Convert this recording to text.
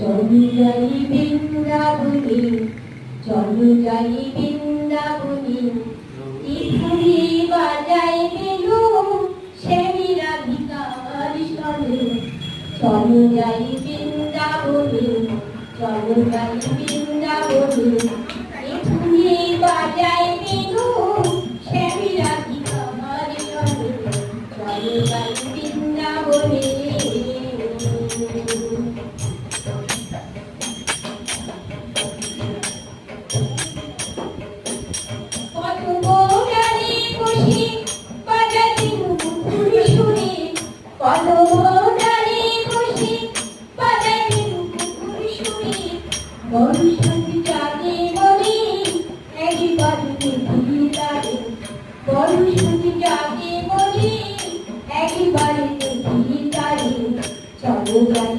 চলো যাই বৃন্দাবনে, চলো যাই বৃন্দাবনে, ত্রিপুরি বাজায় বেনু শ্যামী রাধিকার সনে। চলো যাই বৃন্দাবনে, চলো যাই বৃন্দাবনে, ত্রিপুরি বাজায় বেনু শ্যামী রাধিকার সনে। চলো যাই বৃন্দাবনে। বর্ষাতে জাগে বলে একবারে দেখি তারে, বর্ষাতে জাগে বলে একবারে দেখি তারে। চলো যাই